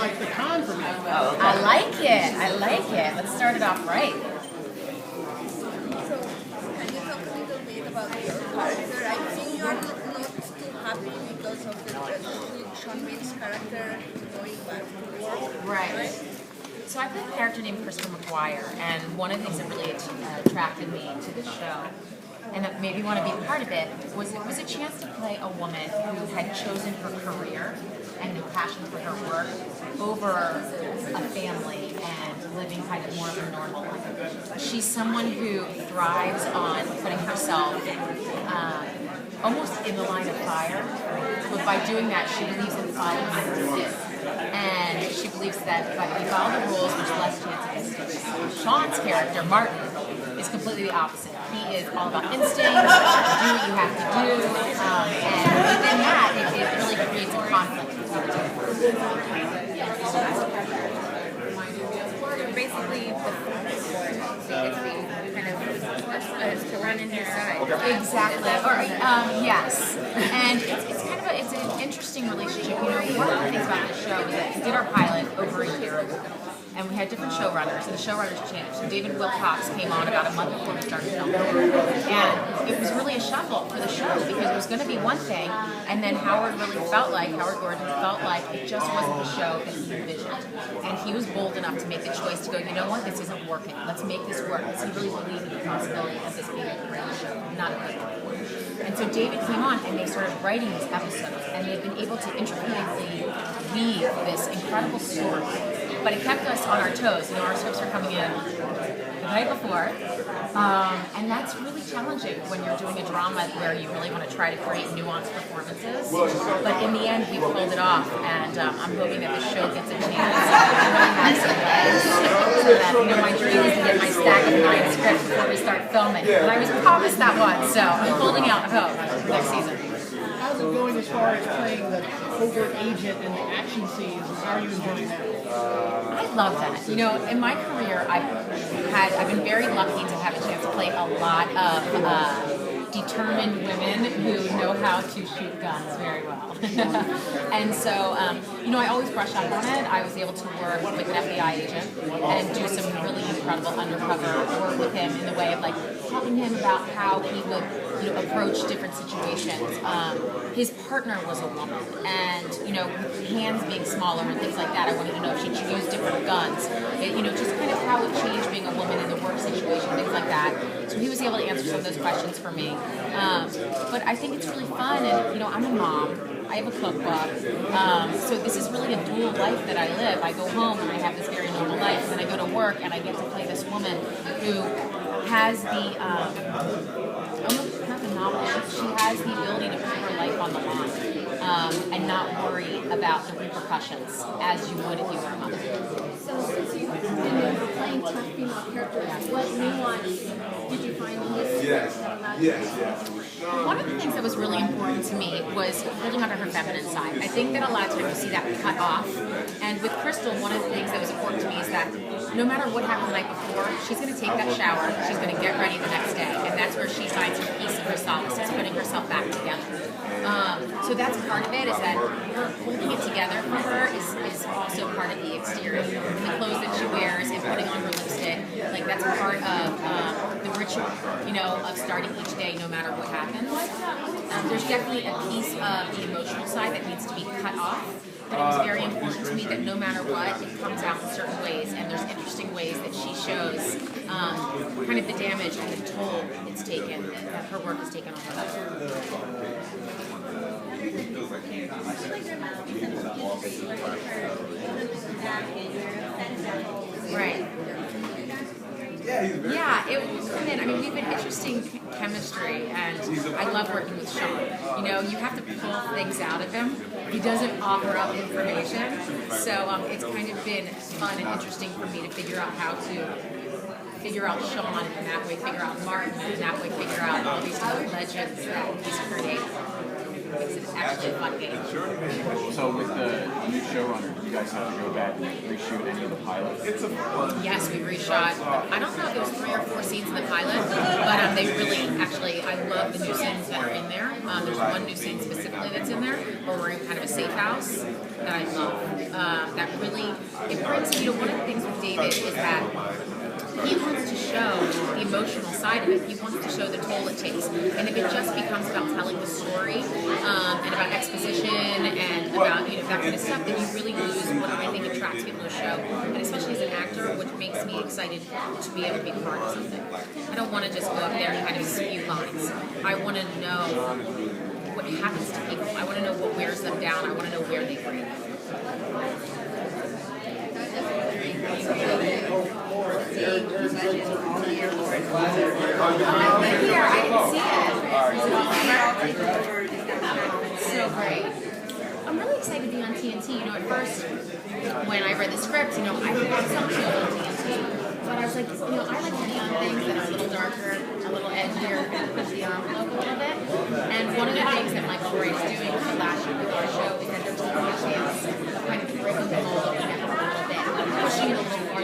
like the con for me. I like it. I like it. Let's start it off right. So, can you talk a little bit about your character? I think you are not too happy because of the Sean Bean's character going back to work. Right. So I played a character named Crystal McGuire, and one of the things that really attracted me to the show, and that made me want to be a part of it, was it was a chance to play a woman who had chosen her career and the passion for her work over a family and living kind of more of a normal life. She's someone who thrives on putting herself almost in the line of fire, but by doing that, she believes in following her instinct. And she believes that if you follow the rules, there's less chance of mistakes. Sean's character, Martin, is completely the opposite. He is all about instinct, do what you have to do, and within that, it really creates a conflict between the two. Basically, the kind of to run in their side. Exactly. Or yes. And it's kind of it's an interesting relationship. You know, one of the things about this show is that we did our pilot over a year ago, and we had different showrunners, and the showrunners changed. So David Wilcox came on about a month before we started filming, and it was really a shuffle for the show because it was going to be one thing, and then Howard Gordon felt like it just wasn't the show that he envisioned, and he was bold enough to make the choice to go, you know what, this isn't working. Let's make this work. Because he really believed in the possibility of this being a great show, not a big one. And so David came on, and they started writing these episodes, and they've been able to intricately weave this incredible story. But it kept us on our toes. You know, our scripts are coming in the night before, and that's really challenging when you're doing a drama where you really want to try to create nuanced performances. But in the end, we pulled it off, and I'm hoping that the show gets a chance to really have some legs, so that, you know, my dream is to get my stack of 9 scripts before we start filming. And I was promised that once, so I'm holding out hope for next season. How's it going as far as playing the covert agent in the action scenes? How are you enjoying that? I love that. You know, in my career, I've been very lucky to have a chance to play a lot of determined women who know how to shoot guns very well. And so, you know, I always brush up on it. I was able to work with an FBI agent and do some really incredible undercover work with him in the way of like helping him about how he would, you know, approach different situations. His partner was a woman, and, you know, hands being smaller and things like that, I wanted to know if she should use different guns. You know, just kind of how it changed being a woman in the work situation, things like that. So he was able to answer some of those questions for me. But I think it's really fun, and, you know, I'm a mom. I have a cookbook. So this is really a dual life that I live. I go home and I have this very normal life, and then I go to work and I get to play this woman who has the, almost not the novelty, she has the ability to put her life on the line and not worry about the repercussions as you would if you were a mother. So since you've been playing tough female characters, what nuance did you find in this? Yes. One of the things that was really important to me was holding onto her feminine side. I think that a lot of times you see that cut off. And with Crystal, one of the things that was important to me is that no matter what happened the night before, she's going to take that shower, she's going to get ready the next day. And that's where she finds her peace of her solace, is putting herself back together. So that's part of it, is that her holding it together for her is also part of the exterior. The clothes that she wears and putting on her lipstick, like that's part of the ritual, you know, of starting each day no matter what happens. There's definitely a piece of the emotional side that needs to be cut off. But it was very important to me that no matter what, it comes out in certain ways, and there's interesting ways that she shows kind of the damage and the toll it's taken, that her work has taken on her life. Right. Yeah, it was. I mean, we've been interesting chemistry, and I love working with Sean. You know, you have to pull things out of him. He doesn't offer up information, so it's kind of been fun and interesting for me to figure out how to figure out Sean, and that way figure out Martin, and that way figure out all these other legends that he's created. It's actually a fun game. So with the new showrunner, did you guys have to go back and reshoot any of the pilots? Yes, we reshot. I don't know if there was 3 or 4 scenes in the pilot, but they really, actually, I love the new scenes that are in there. There's one new scene specifically that's in there, where we're in kind of a safe house that I love. That that really, it brings, one of the things with David is that he wants to show the emotional side of it. He wants to show the toll it takes. And if it just becomes about telling the story and about exposition and about that kind of stuff, then you really lose what I think attracts people to a show. And especially as an actor, which makes me excited to be able to be part of something. I don't want to just go up there and kind of spew lines. I want to know what happens to people. I want to know what wears them down. I want to know where they break. So great. I'm really excited to be on TNT. At first, when I read the script, I had some shows on TNT, but I was like, I like to be on things that are a little darker, a little edgier, kind of push the envelope a little bit. And one of the things that Michael Gray is doing with the last year with our show is that they're taking a chance of kind of breaking the mold of it a little bit, pushing it a little more.